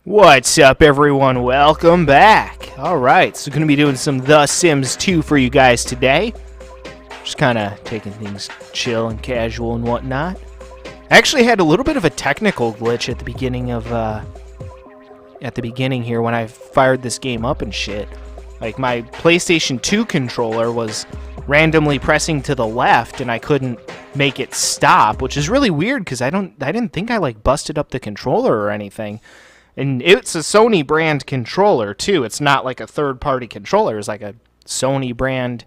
What's up, everyone? Welcome back. Alright, so going to be doing some The Sims 2 for you guys today. Just kind of taking things chill and casual and whatnot. I actually had a little bit of a technical glitch at the beginning of, here when I fired this game up and shit. Like, my PlayStation 2 controller was randomly pressing to the left and I couldn't make it stop, which is really weird because I didn't think I, like, busted up the controller or anything. And it's a Sony brand controller, too. It's not like a third-party controller. It's like a Sony brand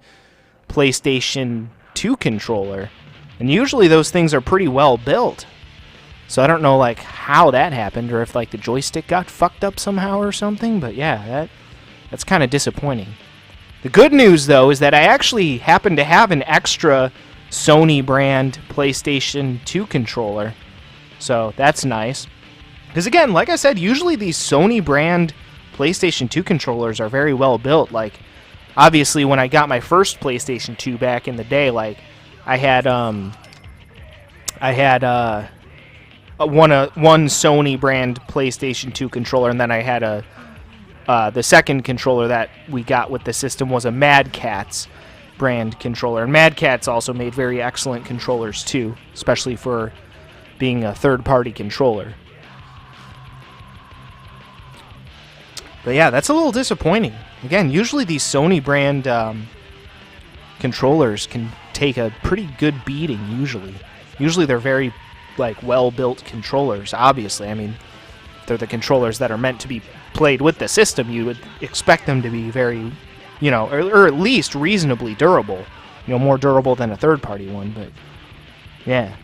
PlayStation 2 controller. And usually those things are pretty well built. So I don't know, like, how that happened, or if, like, the joystick got fucked up somehow or something. But, yeah, that's kind of disappointing. The good news, though, is that I actually happen to have an extra Sony brand PlayStation 2 controller. So that's nice. Because, again, like I said, usually these Sony brand PlayStation 2 controllers are very well built. Like, obviously, when I got my first PlayStation 2 back in the day, like, I had one Sony brand PlayStation 2 controller, and then I had the second controller that we got with the system was a Mad Catz brand controller. And Mad Catz also made very excellent controllers, too, especially for being a third-party controller. But yeah, that's a little disappointing. Again, usually these Sony brand controllers can take a pretty good beating, usually. Usually they're very, like, well-built controllers, obviously. I mean, they're the controllers that are meant to be played with the system. You would expect them to be very, you know, or at least reasonably durable. You know, more durable than a third-party one, but yeah.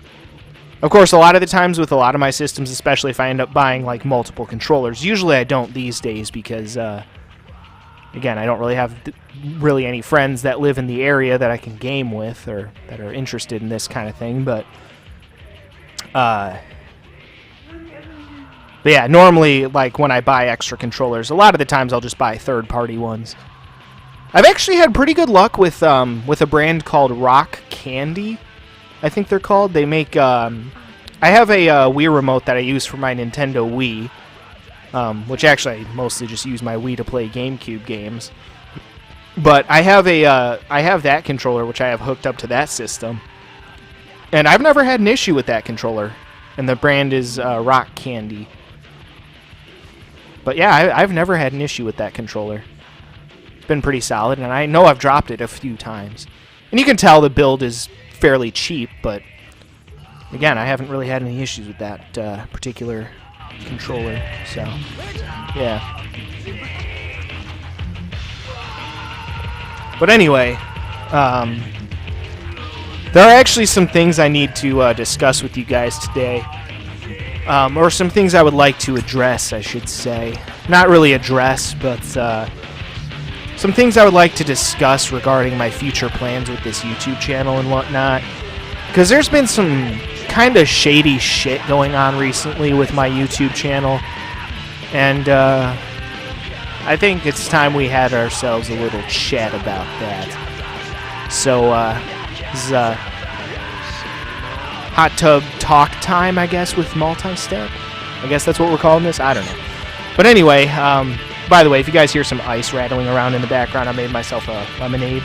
Of course, a lot of the times with a lot of my systems, especially if I end up buying, like, multiple controllers, usually I don't these days because, again, I don't really have any friends that live in the area that I can game with or that are interested in this kind of thing, but yeah, normally, like, when I buy extra controllers, a lot of the times I'll just buy third-party ones. I've actually had pretty good luck with a brand called Rock Candy, I think they're called. They make, I have a Wii remote that I use for my Nintendo Wii, which actually I mostly just use my Wii to play GameCube games. But I have that controller, which I have hooked up to that system, and I've never had an issue with that controller, and the brand is Rock Candy. But yeah, I've never had an issue with that controller. It's been pretty solid, and I know I've dropped it a few times. And you can tell the build is fairly cheap, but again, I haven't really had any issues with that particular controller, so yeah. But anyway, there are actually some things I need to discuss with you guys today, or some things I would like to address, I should say. Not really address, but some things I would like to discuss regarding my future plans with this YouTube channel and whatnot. Because there's been some kind of shady shit going on recently with my YouTube channel. And I think it's time we had ourselves a little chat about that. So, this is hot tub talk time, I guess, with multi-step. I guess that's what we're calling this? I don't know. But anyway, by the way, if you guys hear some ice rattling around in the background, I made myself a lemonade.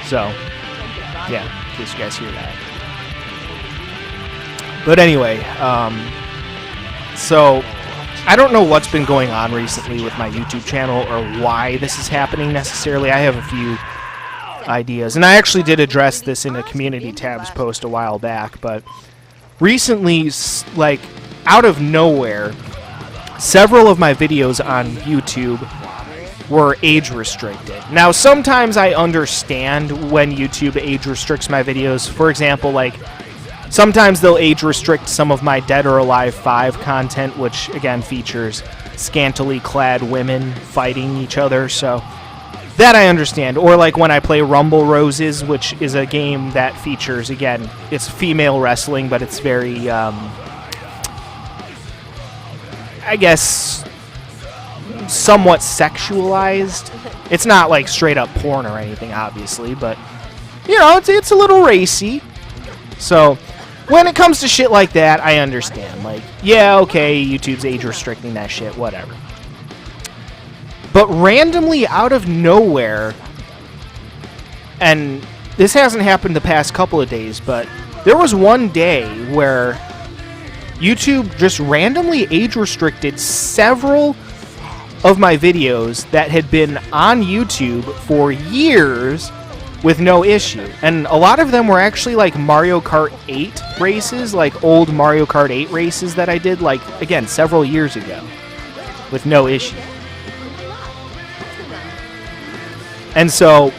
So, yeah, in case you guys hear that. But anyway, so I don't know what's been going on recently with my YouTube channel or why this is happening necessarily. I have a few ideas, and I actually did address this in a community tabs post a while back, but recently, like, out of nowhere, several of my videos on YouTube were age restricted. Now, sometimes I understand when YouTube age restricts my videos. For example, like, sometimes they'll age restrict some of my Dead or Alive 5 content, which, again, features scantily clad women fighting each other, so that I understand. Or, like, when I play Rumble Roses, which is a game that features, again, it's female wrestling, but it's very, I guess, somewhat sexualized. It's not, like, straight-up porn or anything, obviously, but, you know, it's a little racy. So, when it comes to shit like that, I understand. Like, yeah, okay, YouTube's age restricting that shit, whatever. But randomly, out of nowhere, and this hasn't happened the past couple of days, but there was one day where YouTube just randomly age restricted several of my videos that had been on YouTube for years with no issue. And a lot of them were actually like Mario Kart 8 races, like old Mario Kart 8 races that I did, like, again, several years ago with no issue. And so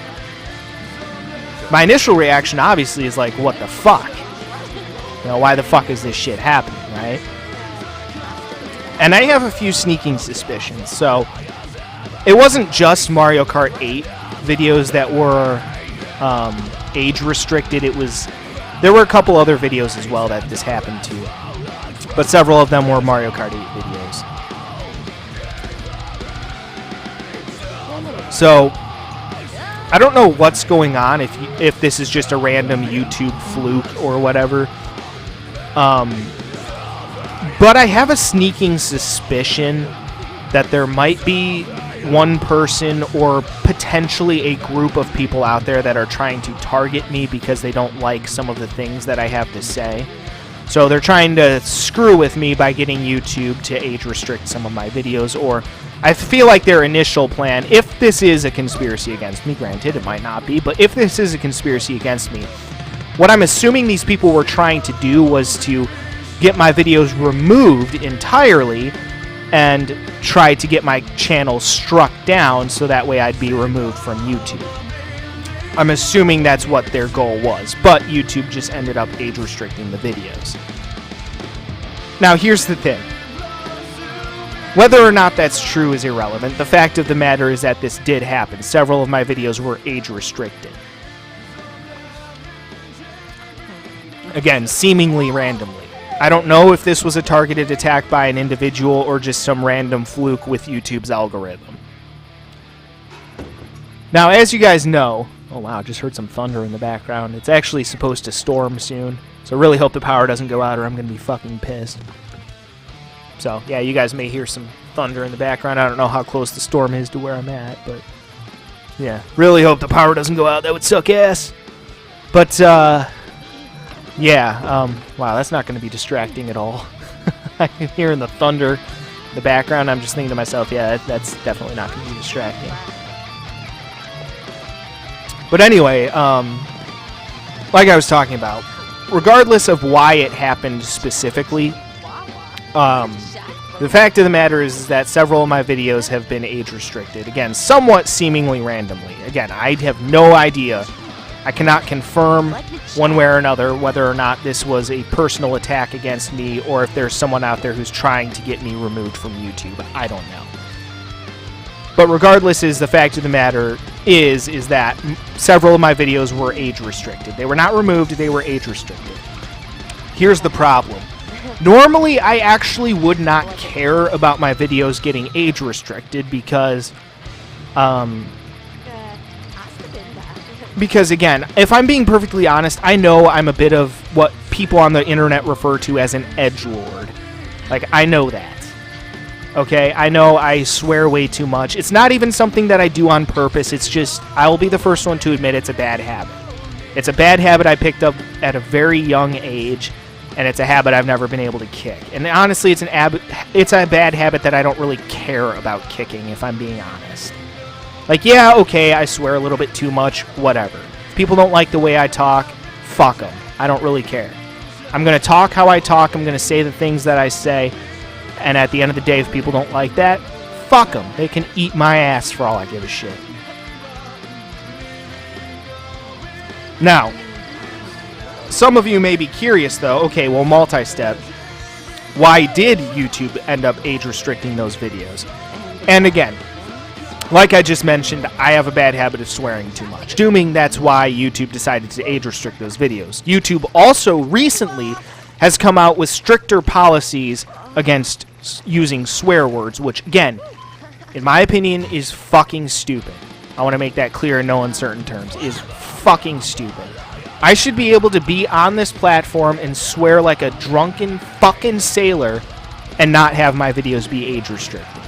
my initial reaction obviously is like, what the fuck? You know, why the fuck is this shit happening, right? And I have a few sneaking suspicions. So it wasn't just Mario Kart 8 videos that were age restricted. There were a couple other videos as well that this happened to, but several of them were Mario Kart 8 videos. So I don't know what's going on, if this is just a random YouTube fluke or whatever. But I have a sneaking suspicion that there might be one person or potentially a group of people out there that are trying to target me because they don't like some of the things that I have to say. So they're trying to screw with me by getting YouTube to age restrict some of my videos, or I feel like their initial plan, if this is a conspiracy against me, granted it might not be, but if this is a conspiracy against me, what I'm assuming these people were trying to do was to get my videos removed entirely and try to get my channel struck down so that way I'd be removed from YouTube. I'm assuming that's what their goal was, but YouTube just ended up age restricting the videos. Now here's the thing. Whether or not that's true is irrelevant. The fact of the matter is that this did happen. Several of my videos were age restricted. Again, seemingly randomly. I don't know if this was a targeted attack by an individual or just some random fluke with YouTube's algorithm. Now, as you guys know... Oh, wow, just heard some thunder in the background. It's actually supposed to storm soon, so really hope the power doesn't go out or I'm going to be fucking pissed. So, yeah, you guys may hear some thunder in the background. I don't know how close the storm is to where I'm at, but... yeah, really hope the power doesn't go out. That would suck ass. But, yeah, wow, that's not going to be distracting at all. I'm hearing the thunder in the background. I'm just thinking to myself, yeah, that's definitely not going to be distracting. But anyway, like I was talking about, regardless of why it happened specifically, the fact of the matter is that several of my videos have been age restricted. Again, somewhat seemingly randomly. Again, I have no idea. I cannot confirm one way or another whether or not this was a personal attack against me or if there's someone out there who's trying to get me removed from YouTube. I don't know. But regardless, is the fact of the matter is that several of my videos were age restricted. They were not removed, they were age restricted. Here's the problem. Normally, I actually would not care about my videos getting age restricted because again, if I'm being perfectly honest, I know I'm a bit of what people on the internet refer to as an edgelord. Like, I know that. Okay, I know I swear way too much. It's not even something that I do on purpose. It's just, I will be the first one to admit it's a bad habit. It's a bad habit I picked up at a very young age, and it's a habit I've never been able to kick. And honestly, it's a bad habit that I don't really care about kicking, if I'm being honest. Like, yeah, okay, I swear a little bit too much, whatever. If people don't like the way I talk, fuck them. I don't really care. I'm going to talk how I talk. I'm going to say the things that I say. And at the end of the day, if people don't like that, fuck them. They can eat my ass for all I give a shit. Now, some of you may be curious, though. Okay, well, multi-step. Why did YouTube end up age restricting those videos? And again, like I just mentioned, I have a bad habit of swearing too much. Assuming that's why YouTube decided to age restrict those videos. YouTube also recently has come out with stricter policies against using swear words, which, again, in my opinion, is fucking stupid. I want to make that clear in no uncertain terms. Is fucking stupid. I should be able to be on this platform and swear like a drunken fucking sailor and not have my videos be age restricted.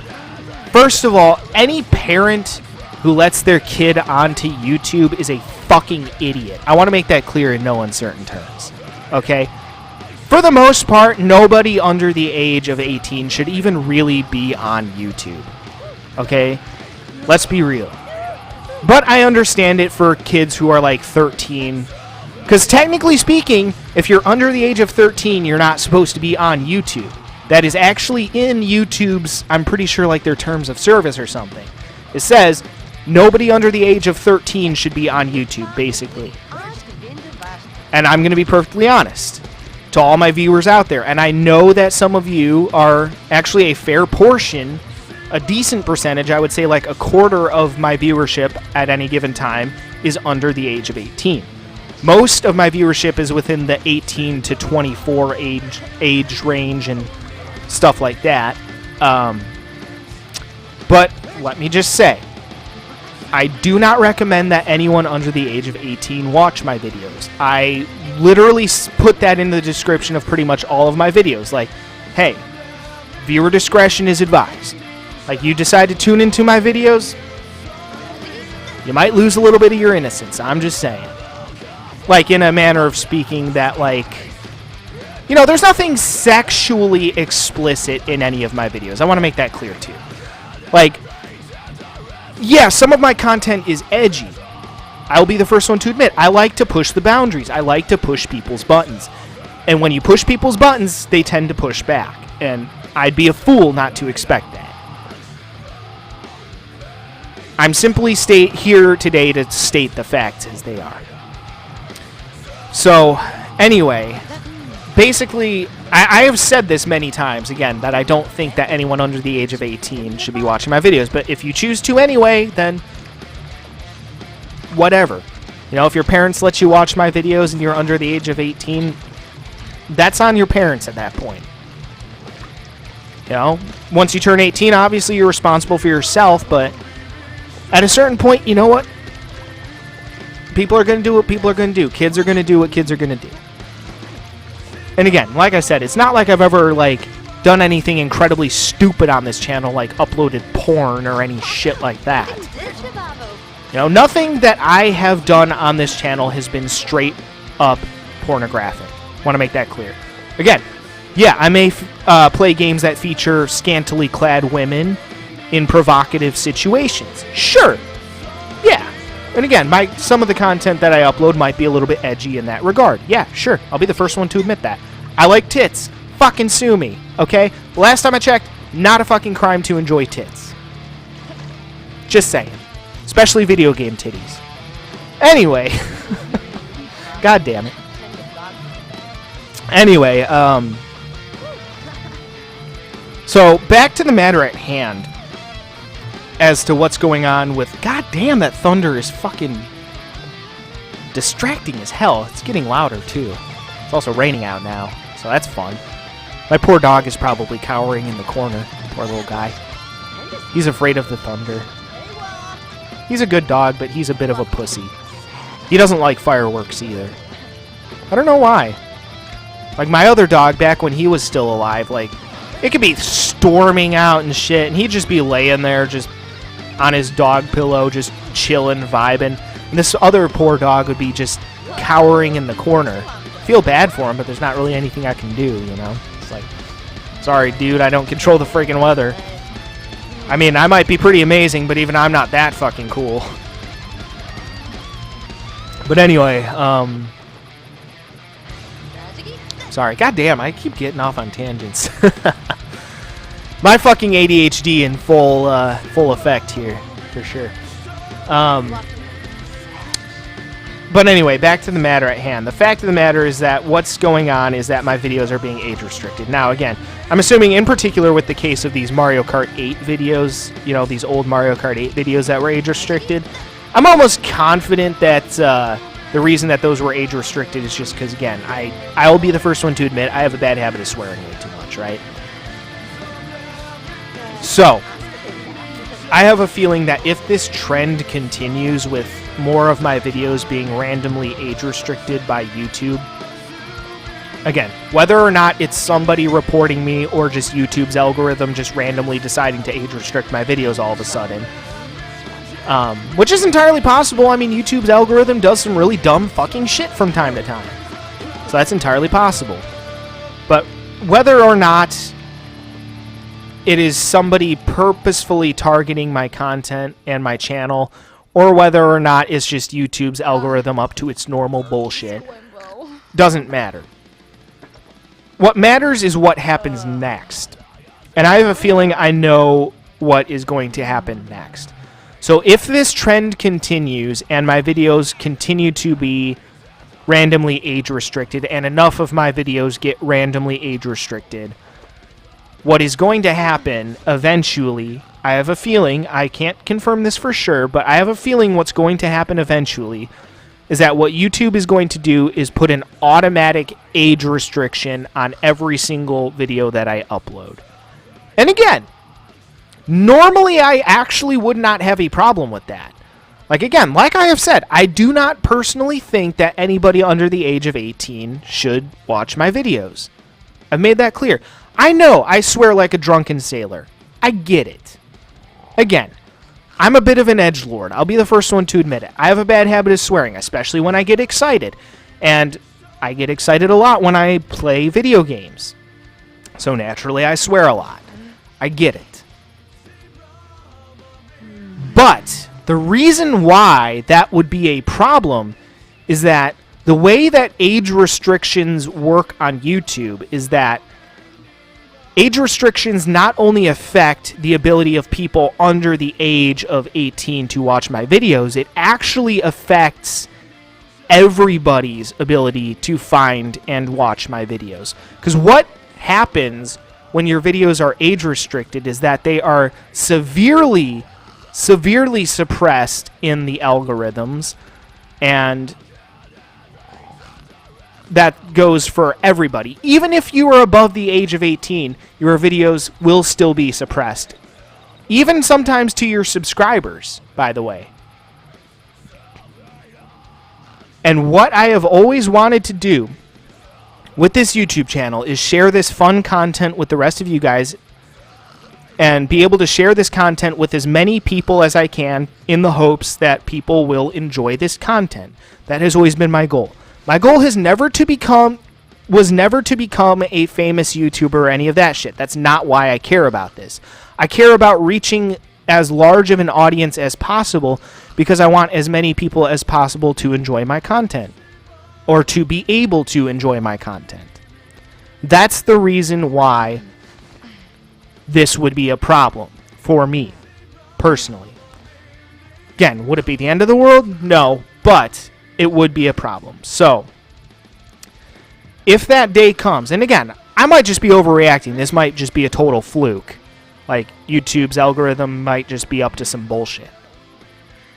First of all, any parent who lets their kid onto YouTube is a fucking idiot. I want to make that clear in no uncertain terms. Okay? For the most part, nobody under the age of 18 should even really be on YouTube. Okay? Let's be real. But I understand it for kids who are like 13. Because technically speaking, if you're under the age of 13, you're not supposed to be on YouTube. That is actually in YouTube's, I'm pretty sure, like their terms of service or something. It says nobody under the age of 13 should be on YouTube, basically. And I'm going to be perfectly honest to all my viewers out there. And I know that some of you are actually a fair portion, a decent percentage, I would say like a quarter of my viewership at any given time is under the age of 18. Most of my viewership is within the 18 to 24 age range and stuff like that. But let me just say, I do not recommend that anyone under the age of 18 watch my videos. I literally put that in the description of pretty much all of my videos. Like, hey, viewer discretion is advised. Like, you decide to tune into my videos, you might lose a little bit of your innocence. I'm just saying. Like, in a manner of speaking that, like, you know, there's nothing sexually explicit in any of my videos. I want to make that clear, too. Like, yeah, some of my content is edgy. I'll be the first one to admit. I like to push the boundaries. I like to push people's buttons. And when you push people's buttons, they tend to push back. And I'd be a fool not to expect that. I'm simply here today to state the facts as they are. So, anyway, basically, I have said this many times, again, that I don't think that anyone under the age of 18 should be watching my videos. But if you choose to anyway, then whatever. You know, if your parents let you watch my videos and you're under the age of 18, that's on your parents at that point. You know, once you turn 18, obviously you're responsible for yourself, but at a certain point, you know what? People are going to do what people are going to do. Kids are going to do what kids are going to do. And again, like I said, it's not like I've ever, like, done anything incredibly stupid on this channel, like uploaded porn or any shit like that. You know, nothing that I have done on this channel has been straight up pornographic. Want to make that clear. Again, yeah, I may play games that feature scantily clad women in provocative situations. Sure. Yeah. And again, some of the content that I upload might be a little bit edgy in that regard. Yeah, sure. I'll be the first one to admit that. I like tits. Fucking sue me, okay? Last time I checked, not a fucking crime to enjoy tits. Just saying. Especially video game titties. Anyway. God damn it. Anyway, so back to the matter at hand. As to what's going on with... God damn, that thunder is fucking distracting as hell. It's getting louder, too. It's also raining out now, so that's fun. My poor dog is probably cowering in the corner. Poor little guy. He's afraid of the thunder. He's a good dog, but he's a bit of a pussy. He doesn't like fireworks, either. I don't know why. Like, my other dog, back when he was still alive, like, it could be storming out and shit, and he'd just be laying there, just on his dog pillow, just chilling, vibing. And this other poor dog would be just cowering in the corner. I feel bad for him, but there's not really anything I can do, you know? It's like, sorry, dude, I don't control the freaking weather. I mean, I might be pretty amazing, but even I'm not that fucking cool. But anyway, sorry, goddamn, I keep getting off on tangents. My fucking ADHD in full effect here, for sure. But anyway, back to the matter at hand. The fact of the matter is that what's going on is that my videos are being age restricted. Now, again, I'm assuming in particular with the case of these Mario Kart 8 videos, you know, these old Mario Kart 8 videos that were age restricted, I'm almost confident that the reason that those were age restricted is just because, again, I'll be the first one to admit I have a bad habit of swearing way too much, right? So, I have a feeling that if this trend continues with more of my videos being randomly age restricted by YouTube. Again, whether or not it's somebody reporting me or just YouTube's algorithm just randomly deciding to age restrict my videos all of a sudden. Which is entirely possible. I mean, YouTube's algorithm does some really dumb fucking shit from time to time. So that's entirely possible. But whether or not it is somebody purposefully targeting my content and my channel, or whether or not it's just YouTube's algorithm up to its normal bullshit, doesn't matter. What matters is what happens next. And I have a feeling I know what is going to happen next. So if this trend continues and my videos continue to be randomly age restricted and enough of my videos get randomly age restricted, what is going to happen eventually, I have a feeling, I can't confirm this for sure, but I have a feeling what's going to happen eventually is that what YouTube is going to do is put an automatic age restriction on every single video that I upload. And again, normally I actually would not have a problem with that. Like I have said, I do not personally think that anybody under the age of 18 should watch my videos. I've made that clear. I know I swear like a drunken sailor. I get it. Again, I'm a bit of an edgelord. I'll be the first one to admit it. I have a bad habit of swearing, especially when I get excited. And I get excited a lot when I play video games. So naturally, I swear a lot. I get it. But the reason why that would be a problem is that the way that age restrictions work on YouTube is that age restrictions not only affect the ability of people under the age of 18 to watch my videos, it actually affects everybody's ability to find and watch my videos. Because what happens when your videos are age restricted is that they are severely suppressed in the algorithms, and that goes for everybody. Even if you are above the age of 18, your videos will still be suppressed. Even sometimes to your subscribers, by the way. And what I have always wanted to do with this YouTube channel is share this fun content with the rest of you guys and be able to share this content with as many people as I can in the hopes that people will enjoy this content. That has always been my goal. My goal was never to become a famous YouTuber or any of that shit. That's not why I care about this. I care about reaching as large of an audience as possible because I want as many people as possible to enjoy my content or to be able to enjoy my content. That's the reason why this would be a problem for me, personally. Again, would it be the end of the world? No, but it would be a problem. So, if that day comes, and again, I might just be overreacting. This might just be a total fluke. Like, YouTube's algorithm might just be up to some bullshit.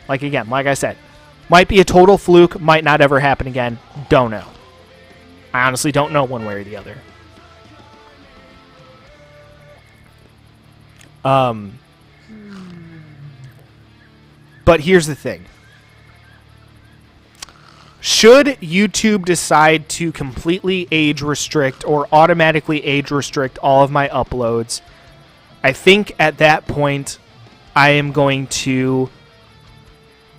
Like I said, might be a total fluke, might not ever happen again. Don't know. I honestly don't know one way or the other. But here's the thing. Should YouTube decide to completely age restrict or automatically age restrict all of my uploads, I think at that point I am going to,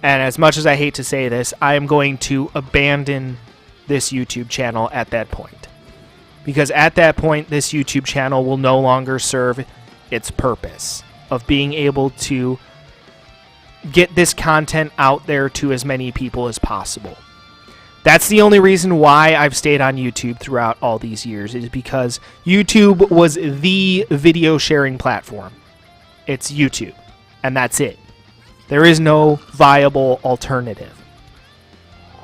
and as much as I hate to say this, I am going to abandon this YouTube channel at that point. Because at that point, this YouTube channel will no longer serve its purpose of being able to get this content out there to as many people as possible. That's the only reason why I've stayed on YouTube throughout all these years, is because YouTube was the video sharing platform. It's YouTube, and that's it. There is no viable alternative.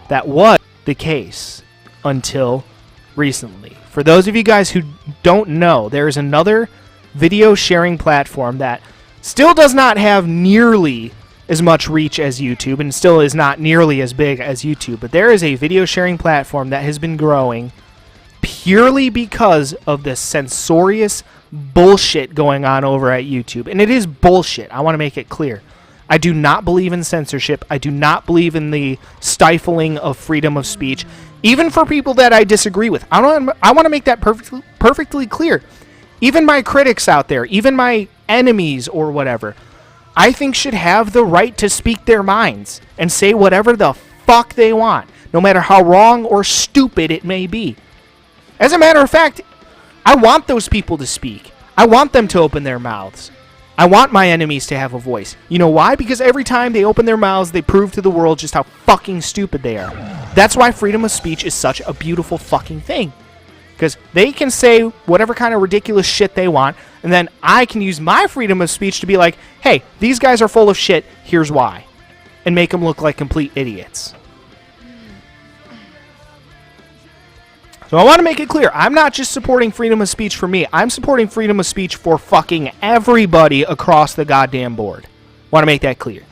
That was the case until recently. For those of you guys who don't know, there is another video sharing platform that still does not have nearly as much reach as YouTube and still is not nearly as big as YouTube, but there is a video sharing platform that has been growing purely because of the censorious bullshit going on over at YouTube. And it is bullshit. I want to make it clear. I do not believe in censorship. I do not believe in the stifling of freedom of speech, even for people that I disagree with. I want to make that perfectly clear. Even my critics out there, even my enemies or whatever, I think should have the right to speak their minds and say whatever the fuck they want, no matter how wrong or stupid it may be. As a matter of fact, I want those people to speak. I want them to open their mouths. I want my enemies to have a voice. You know why? Because every time they open their mouths, they prove to the world just how fucking stupid they are. That's why freedom of speech is such a beautiful fucking thing. Because they can say whatever kind of ridiculous shit they want, and then I can use my freedom of speech to be like, hey, these guys are full of shit, here's why. And make them look like complete idiots. So I want to make it clear, I'm not just supporting freedom of speech for me, I'm supporting freedom of speech for fucking everybody across the goddamn board. Want to make that clear.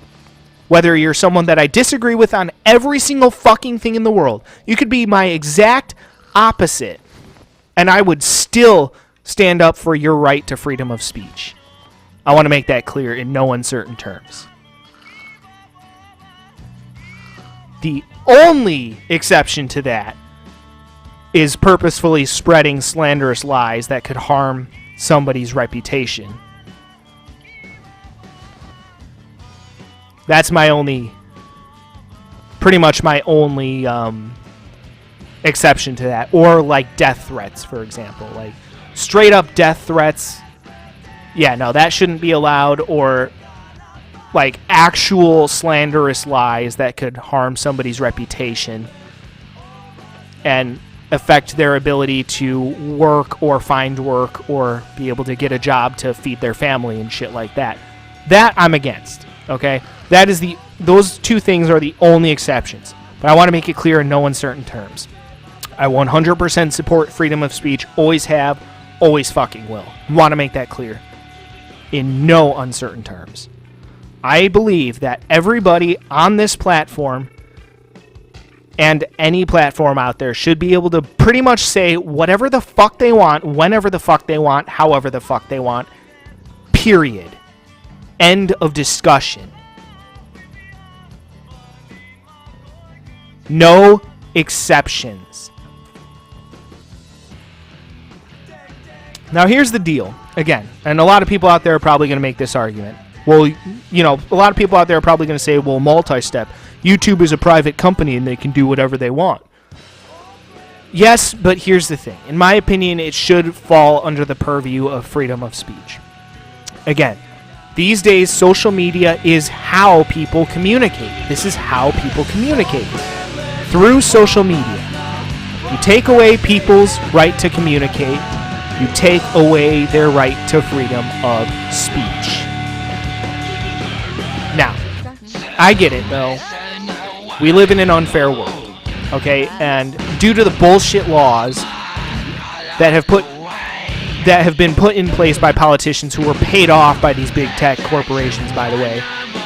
Whether you're someone that I disagree with on every single fucking thing in the world, you could be my exact opposite, and I would still stand up for your right to freedom of speech. I want to make that clear in no uncertain terms. The only exception to that is purposefully spreading slanderous lies that could harm somebody's reputation. That's pretty much my only exception to that. Or like death threats, for example. Like straight up death threats. Yeah, no, that shouldn't be allowed. Or like actual slanderous lies that could harm somebody's reputation and affect their ability to work or find work or be able to get a job to feed their family and shit like that. That I'm against, okay? That is those two things are the only exceptions. But I want to make it clear in no uncertain terms. I 100% support freedom of speech, always have, always fucking will. Want to make that clear in no uncertain terms. I believe that everybody on this platform and any platform out there should be able to pretty much say whatever the fuck they want, whenever the fuck they want, however the fuck they want. Period. End of discussion. No exceptions. Now here's the deal. Again, and a lot of people out there are probably going to make this argument. Well, you know, a lot of people out there are probably going to say, well, multi-step. YouTube is a private company and they can do whatever they want. Yes, but here's the thing. In my opinion, it should fall under the purview of freedom of speech. Again, these days, social media is how people communicate. This is how people communicate. Through social media. You take away people's right to communicate. You take away their right to freedom of speech. Now, I get it, though. We live in an unfair world, okay? And due to the bullshit laws that have been put in place by politicians who were paid off by these big tech corporations, by the way,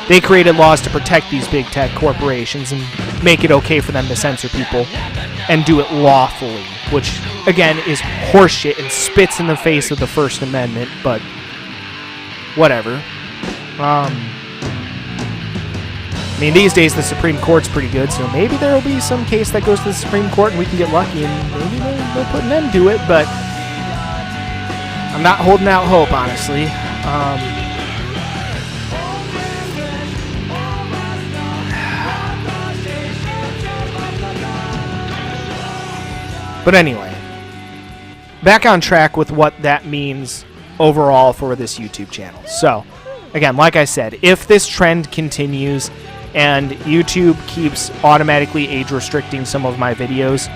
they created laws to protect these big tech corporations and make it okay for them to censor people and do it lawfully, which, again, is horseshit and spits in the face of the First Amendment, but whatever. I mean, these days the Supreme Court's pretty good, so maybe there will be some case that goes to the Supreme Court and we can get lucky and maybe they'll put an end to it, but I'm not holding out hope, honestly. But anyway, back on track with what that means overall for this YouTube channel. So, again, like I said, if this trend continues and YouTube keeps automatically age restricting some of my videos,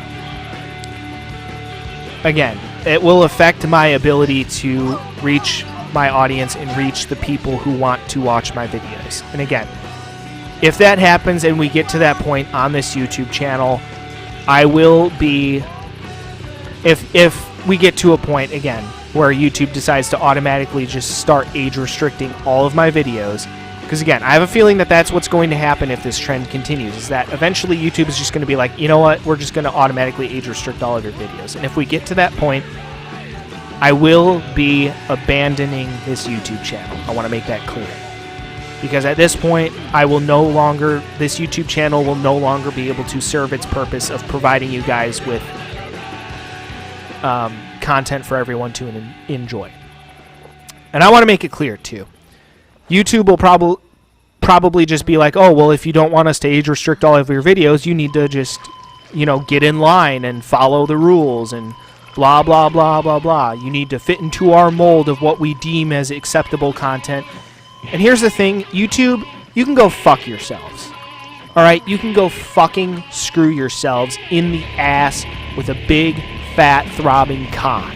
again, it will affect my ability to reach my audience and reach the people who want to watch my videos. And again, if that happens and we get to that point on this YouTube channel, I will be, if we get to a point, again, where YouTube decides to automatically just start age restricting all of my videos, because again, I have a feeling that that's what's going to happen if this trend continues, is that eventually YouTube is just going to be like, you know what, we're just going to automatically age restrict all of your videos. And if we get to that point, I will be abandoning this YouTube channel. I want to make that clear. Because at this point, this YouTube channel will no longer be able to serve its purpose of providing you guys with content for everyone to enjoy. And I want to make it clear, too. YouTube will probably just be like, oh, well, if you don't want us to age restrict all of your videos, you need to just, get in line and follow the rules and blah, blah, blah, blah, blah. You need to fit into our mold of what we deem as acceptable content. And here's the thing, YouTube, you can go fuck yourselves. Alright, you can go fucking screw yourselves in the ass with a big, fat, throbbing cock.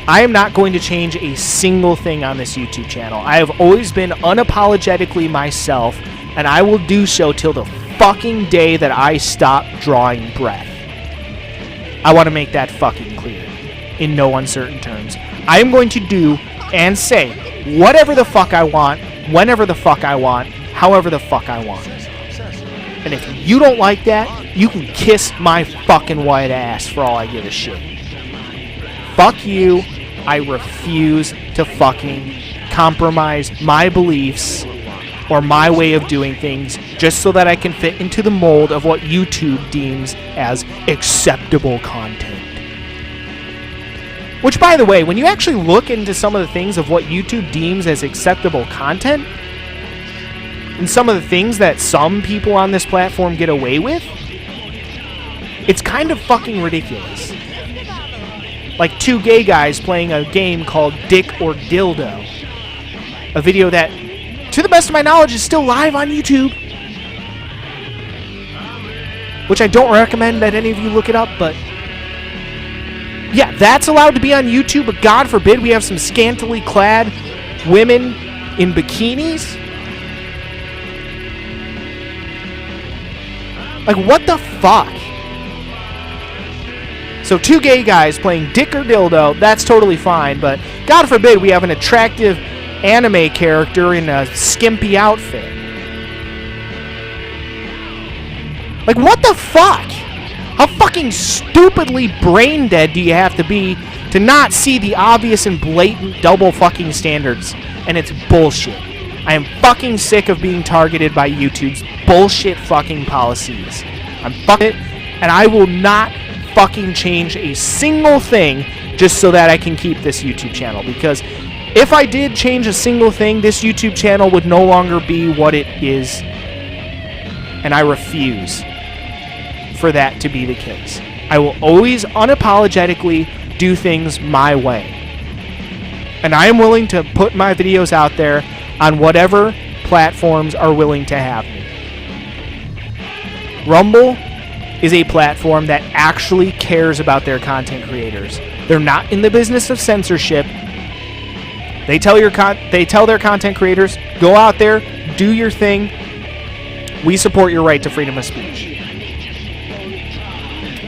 I am not going to change a single thing on this YouTube channel. I have always been unapologetically myself, and I will do so till the fucking day that I stop drawing breath. I want to make that fucking clear, in no uncertain terms. I am going to do and say whatever the fuck I want, whenever the fuck I want, however the fuck I want. And if you don't like that, you can kiss my fucking white ass for all I give a shit. Fuck you. I refuse to fucking compromise my beliefs or my way of doing things just so that I can fit into the mold of what YouTube deems as acceptable content. Which, by the way, when you actually look into some of the things of what YouTube deems as acceptable content, and some of the things that some people on this platform get away with, it's kind of fucking ridiculous. Like 2 gay guys playing a game called Dick or Dildo. A video that, to the best of my knowledge, is still live on YouTube. Which I don't recommend that any of you look it up, but yeah, that's allowed to be on YouTube, but God forbid we have some scantily clad women in bikinis? Like, what the fuck? So 2 gay guys playing Dick or Dildo, that's totally fine, but God forbid we have an attractive anime character in a skimpy outfit. Like, what the fuck? How fucking stupidly brain dead do you have to be to not see the obvious and blatant double fucking standards? And it's bullshit. I am fucking sick of being targeted by YouTube's bullshit fucking policies. I'm fucking it, and I will not fucking change a single thing just so that I can keep this YouTube channel. Because if I did change a single thing, this YouTube channel would no longer be what it is. And I refuse for that to be the case. I will always unapologetically do things my way. And I am willing to put my videos out there on whatever platforms are willing to have me. Rumble is a platform that actually cares about their content creators. They're not in the business of censorship. They tell their content creators, go out there, do your thing. We support your right to freedom of speech.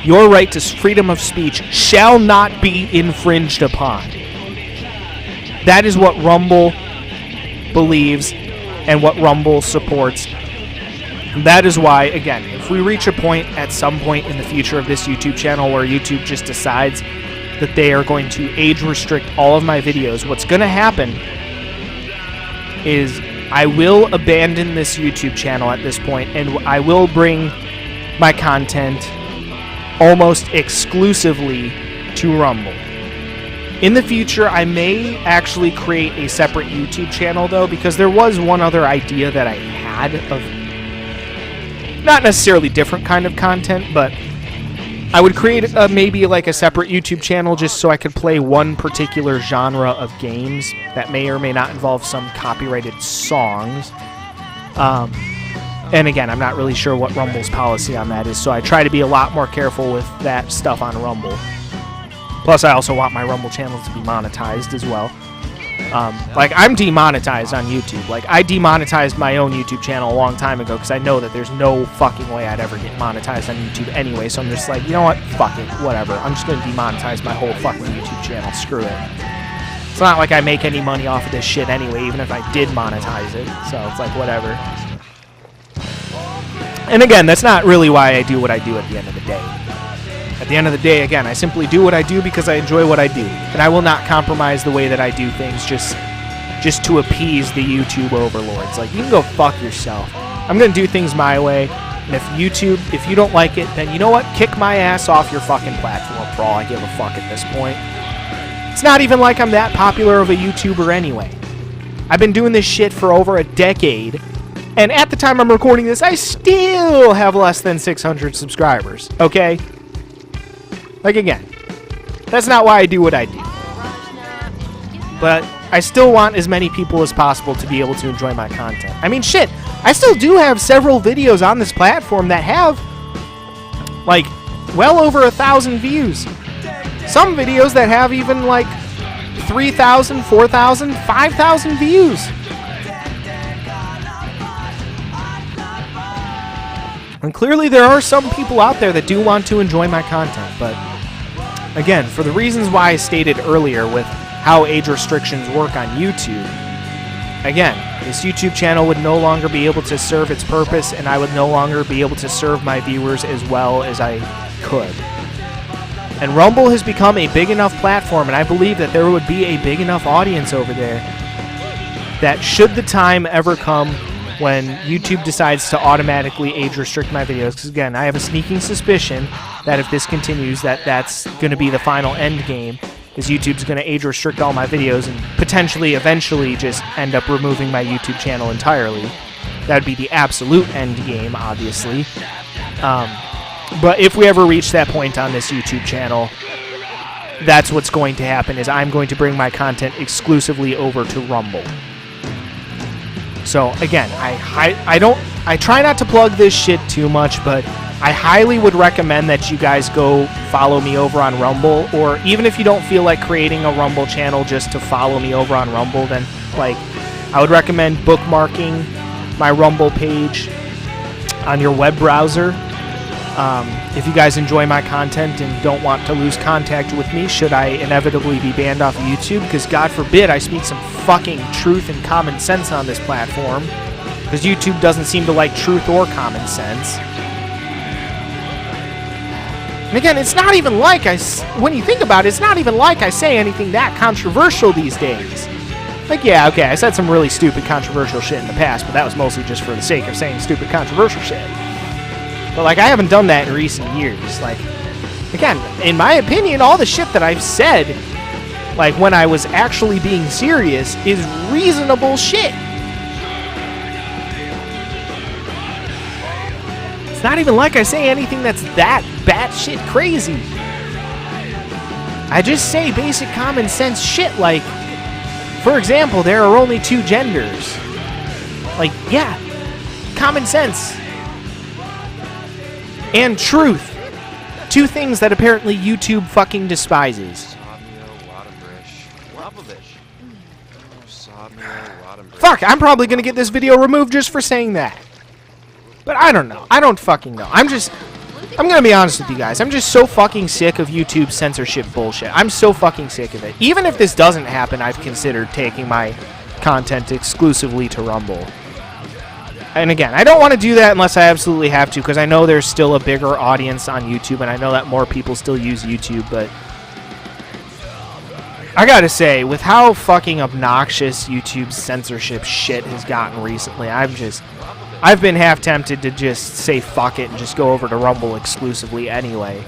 Your right to freedom of speech shall not be infringed upon. That is what Rumble believes and what Rumble supports. That is why, again, if we reach a point at some point in the future of this YouTube channel where YouTube just decides that they are going to age restrict all of my videos, what's going to happen is I will abandon this YouTube channel at this point, and I will bring my content almost exclusively to Rumble. In the future, I may actually create a separate YouTube channel, though, because there was one other idea that I had of not necessarily different kind of content, but I would create maybe like a separate YouTube channel just so I could play one particular genre of games that may or may not involve some copyrighted songs. And again, I'm not really sure what Rumble's policy on that is, so I try to be a lot more careful with that stuff on Rumble. Plus, I also want my Rumble channel to be monetized as well. Like, I'm demonetized on YouTube. Like, I demonetized my own YouTube channel a long time ago because I know that there's no fucking way I'd ever get monetized on YouTube anyway, so I'm just like, you know what? Fuck it. Whatever. I'm just going to demonetize my whole fucking YouTube channel. Screw it. It's not like I make any money off of this shit anyway, even if I did monetize it. So it's like, whatever. And again, that's not really why I do what I do at the end of the day. At the end of the day, again, I simply do what I do because I enjoy what I do. And I will not compromise the way that I do things just just to appease the YouTube overlords. Like, you can go fuck yourself. I'm going to do things my way. And if you don't like it, then you know what? Kick my ass off your fucking platform for all I give a fuck at this point. It's not even like I'm that popular of a YouTuber anyway. I've been doing this shit for over a decade. And at the time I'm recording this, I still have less than 600 subscribers. Okay? Like, again, that's not why I do what I do. But I still want as many people as possible to be able to enjoy my content. I mean, shit, I still do have several videos on this platform that have, like, well over 1,000 views. Some videos that have even, like, 3,000, 4,000, 5,000 views. And clearly there are some people out there that do want to enjoy my content, but again, for the reasons why I stated earlier with how age restrictions work on YouTube, again, this YouTube channel would no longer be able to serve its purpose, and I would no longer be able to serve my viewers as well as I could. And Rumble has become a big enough platform, and I believe that there would be a big enough audience over there that should the time ever come when YouTube decides to automatically age restrict my videos, because again, I have a sneaking suspicion that if this continues, that's going to be the final end game, is YouTube's going to age restrict all my videos and potentially eventually just end up removing my YouTube channel entirely. That would be the absolute end game, obviously. But if we ever reach that point on this YouTube channel, that's what's going to happen, is I'm going to bring my content exclusively over to Rumble. So again, I try not to plug this shit too much, but I highly would recommend that you guys go follow me over on Rumble, or even if you don't feel like creating a Rumble channel just to follow me over on Rumble, then like I would recommend bookmarking my Rumble page on your web browser. If you guys enjoy my content and don't want to lose contact with me should I inevitably be banned off of YouTube, because God forbid I speak some fucking truth and common sense on this platform, because YouTube doesn't seem to like truth or common sense. And again, it's not even like when you think about it, it's not even like I say anything that controversial these days. Like, yeah, okay, I said some really stupid controversial shit in the past, but that was mostly just for the sake of saying stupid controversial shit. But, like, I haven't done that in recent years. Like, again, in my opinion, all the shit that I've said, like, when I was actually being serious, is reasonable shit. It's not even like I say anything that's that batshit crazy. I just say basic common sense shit, like, for example, there are only two genders. Like, yeah, common sense. And truth. Two things that apparently YouTube fucking despises. Fuck, I'm probably gonna get this video removed just for saying that. But I don't know. I don't fucking know. I'm gonna be honest with you guys. I'm just so fucking sick of YouTube censorship bullshit. I'm so fucking sick of it. Even if this doesn't happen, I've considered taking my content exclusively to Rumble. And again, I don't want to do that unless I absolutely have to, because I know there's still a bigger audience on YouTube, and I know that more people still use YouTube, but I gotta say, with how fucking obnoxious YouTube's censorship shit has gotten recently, I've been half tempted to just say fuck it and just go over to Rumble exclusively anyway.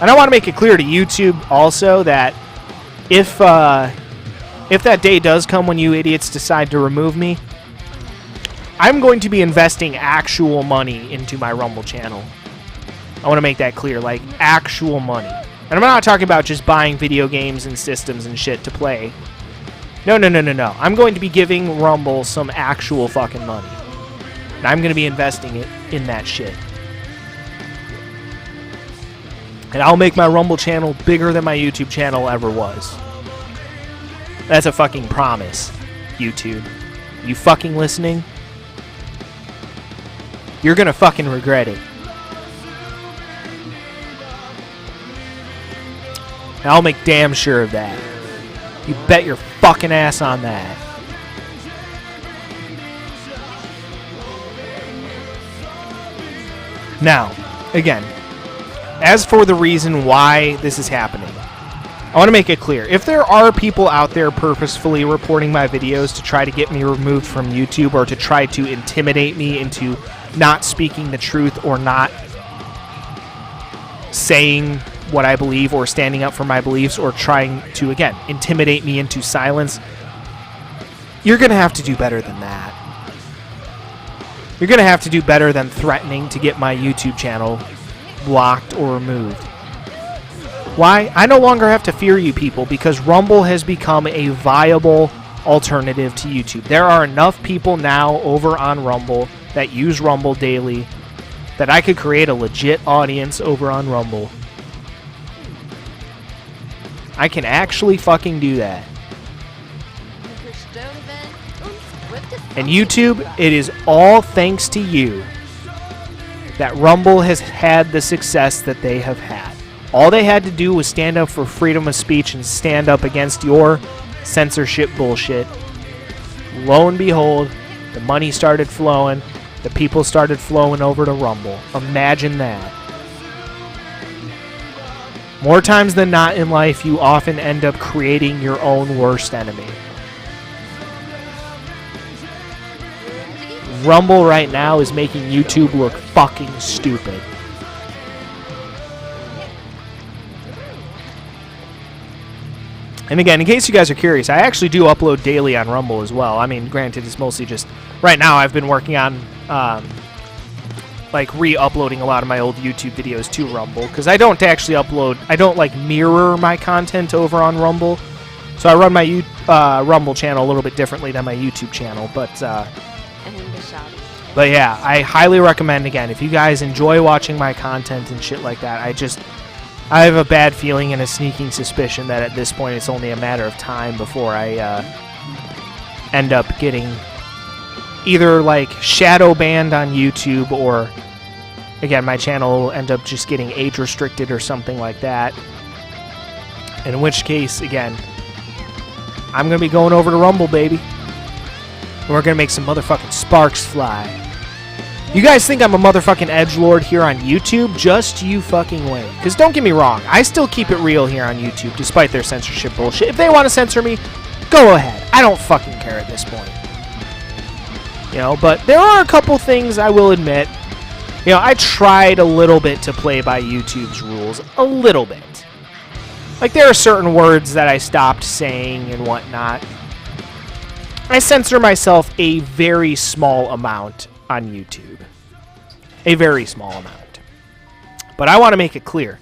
And I want to make it clear to YouTube also that if that day does come when you idiots decide to remove me, I'm going to be investing actual money into my Rumble channel. I want to make that clear, like actual money. And I'm not talking about just buying video games and systems and shit to play. No. I'm going to be giving Rumble some actual fucking money. And I'm going to be investing it in that shit. And I'll make my Rumble channel bigger than my YouTube channel ever was. That's a fucking promise, YouTube. You fucking listening? You're gonna fucking regret it. And I'll make damn sure of that. You bet your fucking ass on that. Now, again, as for the reason why this is happening, I want to make it clear. If there are people out there purposefully reporting my videos to try to get me removed from YouTube or to try to intimidate me into not speaking the truth or not saying what I believe or standing up for my beliefs or trying to, again, intimidate me into silence, you're going to have to do better than that. You're going to have to do better than threatening to get my YouTube channel blocked or removed. Why? I no longer have to fear you people because Rumble has become a viable alternative to YouTube. There are enough people now over on Rumble that use Rumble daily that I could create a legit audience over on Rumble. I can actually fucking do that. And YouTube, it is all thanks to you that Rumble has had the success that they have had. All they had to do was stand up for freedom of speech and stand up against your censorship bullshit. Lo and behold, the money started flowing. The people started flowing over to Rumble. Imagine that. More times than not in life, you often end up creating your own worst enemy. Rumble right now is making YouTube look fucking stupid. And again, in case you guys are curious, I actually do upload daily on Rumble as well. I mean, granted, it's mostly just... Right now, I've been working on, like, re-uploading a lot of my old YouTube videos to Rumble. Because I don't actually upload... I don't, like, mirror my content over on Rumble. So I run my Rumble channel a little bit differently than my YouTube channel. But yeah, I highly recommend, again, if you guys enjoy watching my content and shit like that, I have a bad feeling and a sneaking suspicion that at this point it's only a matter of time before I end up getting either like shadow banned on YouTube or, again, my channel will end up just getting age restricted or something like that. In which case, again, I'm going to be going over to Rumble, baby. And we're going to make some motherfucking sparks fly. You guys think I'm a motherfucking edgelord here on YouTube? Just you fucking wait. Because don't get me wrong, I still keep it real here on YouTube, despite their censorship bullshit. If they want to censor me, go ahead. I don't fucking care at this point. You know, but there are a couple things I will admit. You know, I tried a little bit to play by YouTube's rules. A little bit. Like, there are certain words that I stopped saying and whatnot. I censor myself a very small amount on YouTube. A very small amount. But I want to make it clear.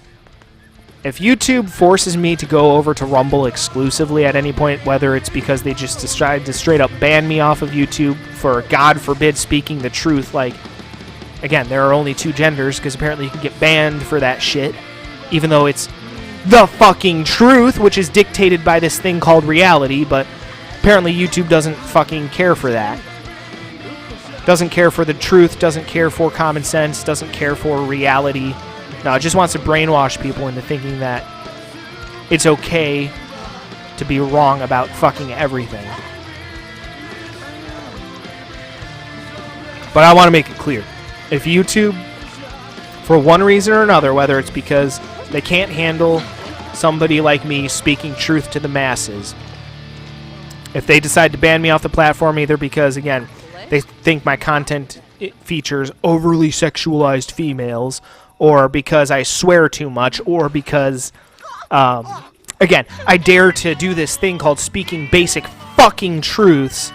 If YouTube forces me to go over to Rumble exclusively at any point, whether it's because they just decide to straight up ban me off of YouTube for, God forbid, speaking the truth, like, again, there are only two genders, because apparently you can get banned for that shit, even though it's the fucking truth, which is dictated by this thing called reality, but apparently YouTube doesn't fucking care for that. Doesn't care for the truth, doesn't care for common sense, doesn't care for reality. No, it just wants to brainwash people into thinking that it's okay to be wrong about fucking everything. But I want to make it clear. If YouTube, for one reason or another, whether it's because they can't handle somebody like me speaking truth to the masses, if they decide to ban me off the platform, either because, again, they think my content features overly sexualized females, or because I swear too much, or because, again, I dare to do this thing called speaking basic fucking truths.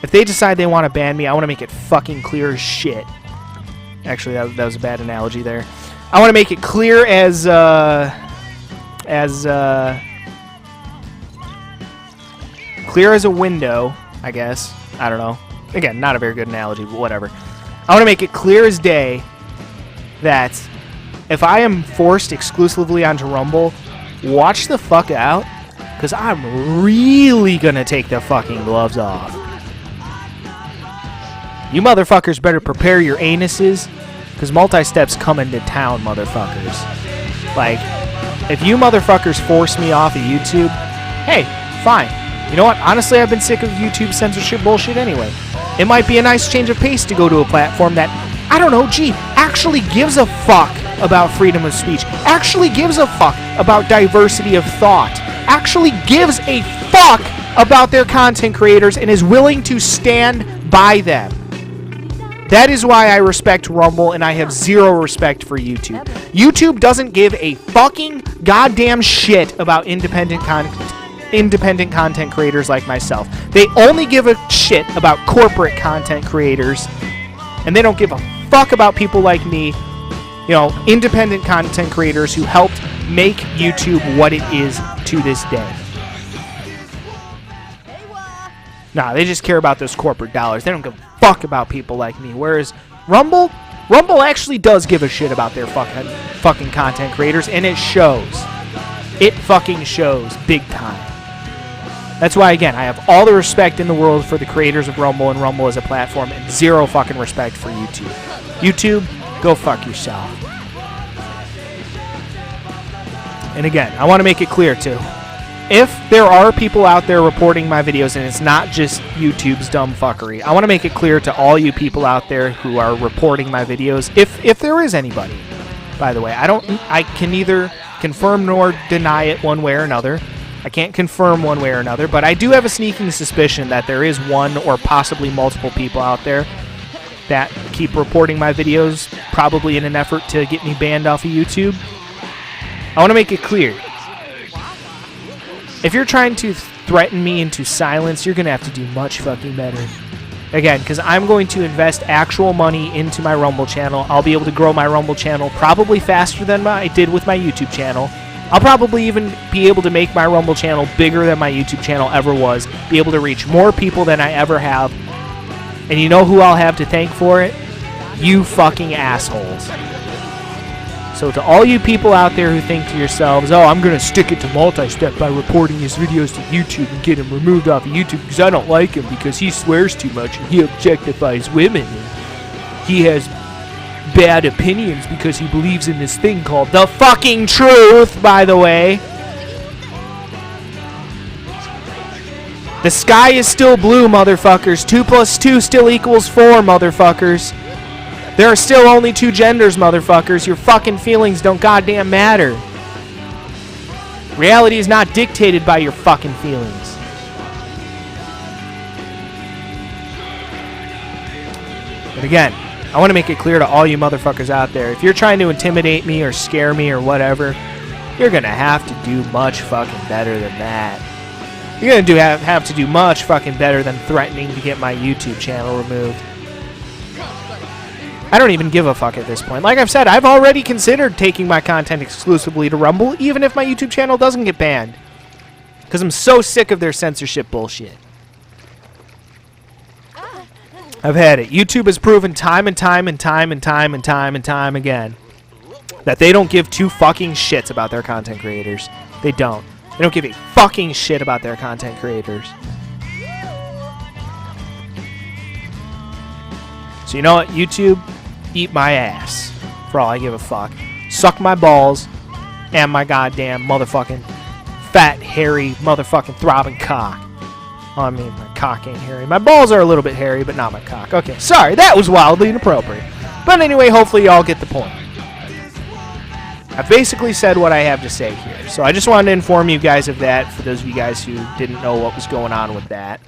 If they decide they want to ban me, I want to make it fucking clear as shit. Actually, that was a bad analogy there. I want to make it clear as clear as a window, I guess. I don't know. Again, not a very good analogy, but whatever. I want to make it clear as day that if I am forced exclusively onto Rumble, watch the fuck out, because I'm really going to take the fucking gloves off. You motherfuckers better prepare your anuses, because multi-step's coming to town, motherfuckers. Like, if you motherfuckers force me off of YouTube, hey, fine. You know what? Honestly, I've been sick of YouTube censorship bullshit anyway. It might be a nice change of pace to go to a platform that, I don't know, gee, actually gives a fuck about freedom of speech, actually gives a fuck about diversity of thought, actually gives a fuck about their content creators and is willing to stand by them. That is why I respect Rumble and I have zero respect for YouTube. YouTube doesn't give a fucking goddamn shit about independent content creators like myself. They only give a shit about corporate content creators, and they don't give a fuck about people like me, you know, independent content creators who helped make YouTube what it is to this day. Nah, they just care about those corporate dollars. They don't give a fuck about people like me. Whereas Rumble actually does give a shit about their fucking content creators, and it shows. It fucking shows big time. That's why, again, I have all the respect in the world for the creators of Rumble and Rumble as a platform, and zero fucking respect for YouTube. YouTube, go fuck yourself. And again, I want to make it clear, too. If there are people out there reporting my videos and it's not just YouTube's dumb fuckery, I want to make it clear to all you people out there who are reporting my videos, if there is anybody, by the way. I can neither confirm nor deny it one way or another. I can't confirm one way or another, but I do have a sneaking suspicion that there is one or possibly multiple people out there that keep reporting my videos, probably in an effort to get me banned off of YouTube. I want to make it clear. If you're trying to threaten me into silence, you're going to have to do much fucking better. Again, because I'm going to invest actual money into my Rumble channel. I'll be able to grow my Rumble channel probably faster than I did with my YouTube channel. I'll probably even be able to make my Rumble channel bigger than my YouTube channel ever was. Be able to reach more people than I ever have. And you know who I'll have to thank for it? You fucking assholes. So to all you people out there who think to yourselves, oh, I'm going to stick it to multi-step by reporting his videos to YouTube and get him removed off of YouTube because I don't like him because he swears too much and he objectifies women and he has bad opinions because he believes in this thing called the fucking truth, by the way. The sky is still blue, motherfuckers. 2 + 2 still equals 4, motherfuckers. There are still only 2 genders, motherfuckers. Your fucking feelings don't goddamn matter. Reality is not dictated by your fucking feelings. But again, I want to make it clear to all you motherfuckers out there, if you're trying to intimidate me or scare me or whatever, you're going to have to do much fucking better than that. You're going to have to do much fucking better than threatening to get my YouTube channel removed. I don't even give a fuck at this point. Like I've said, I've already considered taking my content exclusively to Rumble, even if my YouTube channel doesn't get banned. Because I'm so sick of their censorship bullshit. I've had it. YouTube has proven time and time again that they don't give 2 fucking shits about their content creators. They don't. They don't give a fucking shit about their content creators. So you know what, YouTube? Eat my ass. For all I give a fuck. Suck my balls and my goddamn motherfucking fat, hairy, motherfucking throbbing cock. Oh, I mean, my cock ain't hairy. My balls are a little bit hairy, but not my cock. Okay, sorry, that was wildly inappropriate. But anyway, hopefully y'all get the point. I've basically said what I have to say here. So I just wanted to inform you guys of that, for those of you guys who didn't know what was going on with that.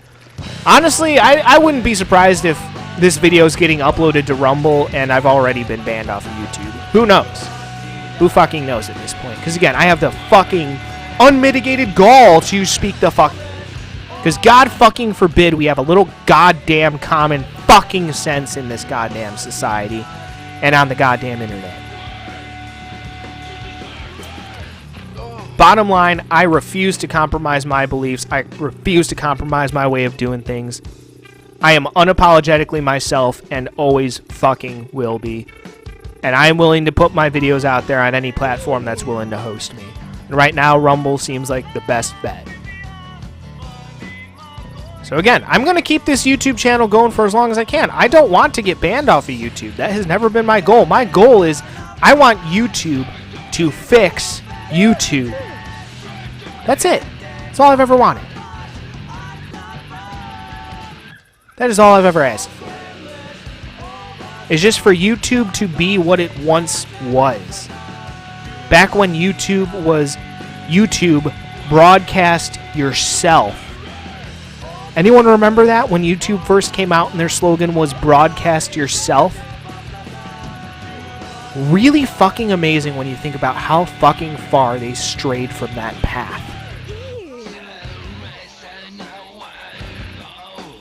Honestly, I wouldn't be surprised if this video is getting uploaded to Rumble and I've already been banned off of YouTube. Who knows? Who fucking knows at this point? Because again, I have the fucking unmitigated gall to speak the fuck. Because God fucking forbid we have a little goddamn common fucking sense in this goddamn society and on the goddamn internet. Bottom line, I refuse to compromise my beliefs. I refuse to compromise my way of doing things. I am unapologetically myself and always fucking will be. And I am willing to put my videos out there on any platform that's willing to host me. And right now, Rumble seems like the best bet. So again, I'm going to keep this YouTube channel going for as long as I can. I don't want to get banned off of YouTube. That has never been my goal. My goal is I want YouTube to fix YouTube. That's it. That's all I've ever wanted. That is all I've ever asked for. It's just for YouTube to be what it once was. Back when YouTube was YouTube broadcast yourself. Anyone remember that when YouTube first came out and their slogan was broadcast yourself? Really fucking amazing when you think about how fucking far they strayed from that path.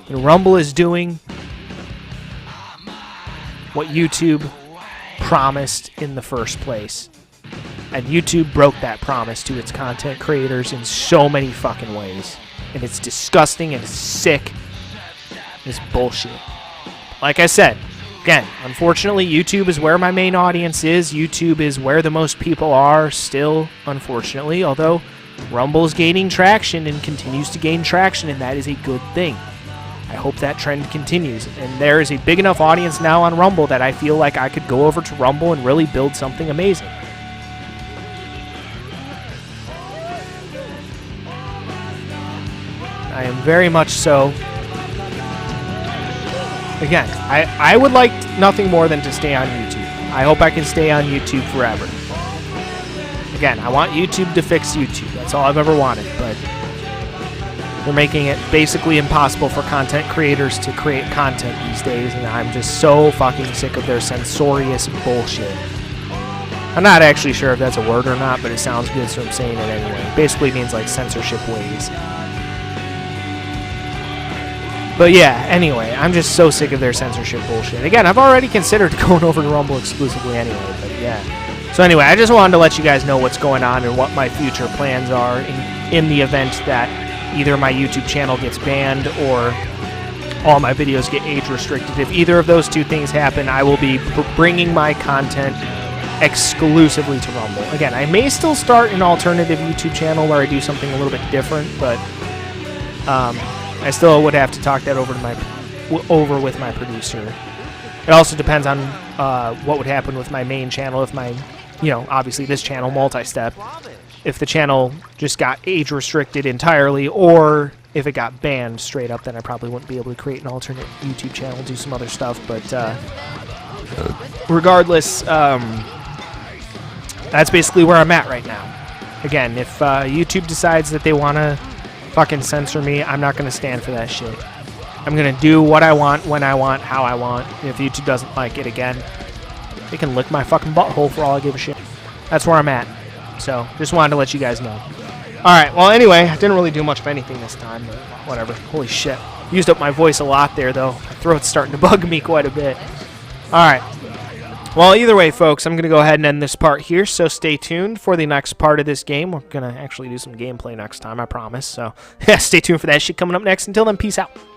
And Rumble is doing what YouTube promised in the first place. And YouTube broke that promise to its content creators in so many fucking ways. And it's disgusting and it's sick. It's bullshit. Like I said, again, unfortunately, YouTube is where my main audience is. YouTube is where the most people are still, unfortunately. Although Rumble is gaining traction and continues to gain traction, and that is a good thing. I hope that trend continues. And there is a big enough audience now on Rumble that I feel like I could go over to Rumble and really build something amazing. I am very much so. Again, I would like nothing more than to stay on YouTube. I hope I can stay on YouTube forever. Again, I want YouTube to fix YouTube. That's all I've ever wanted, but they're making it basically impossible for content creators to create content these days, and I'm just so fucking sick of their censorious bullshit. I'm not actually sure if that's a word or not, but it sounds good, so I'm saying it anyway. It basically means like censorship ways. But yeah, anyway, I'm just so sick of their censorship bullshit. Again, I've already considered going over to Rumble exclusively anyway, but yeah. So anyway, I just wanted to let you guys know what's going on and what my future plans are in the event that either my YouTube channel gets banned or all my videos get age restricted. If either of those two things happen, I will be bringing my content exclusively to Rumble. Again, I may still start an alternative YouTube channel where I do something a little bit different, but I still would have to talk that over with my producer. It also depends on what would happen with my main channel if my, obviously this channel, Multi-Step, if the channel just got age restricted entirely, or if it got banned straight up, then I probably wouldn't be able to create an alternate YouTube channel, do some other stuff. But regardless, that's basically where I'm at right now. Again, if YouTube decides that they want to fucking censor me, I'm not going to stand for that shit. I'm going to do what I want, when I want, how I want. If YouTube doesn't like it again, they can lick my fucking butthole for all I give a shit. That's where I'm at. So, just wanted to let you guys know. Alright, well anyway, I didn't really do much of anything this time, but whatever. Holy shit. Used up my voice a lot there, though. My throat's starting to bug me quite a bit. Alright. Well, either way, folks, I'm going to go ahead and end this part here, so stay tuned for the next part of this game. We're going to actually do some gameplay next time, I promise. So, yeah, stay tuned for that shit coming up next. Until then, peace out.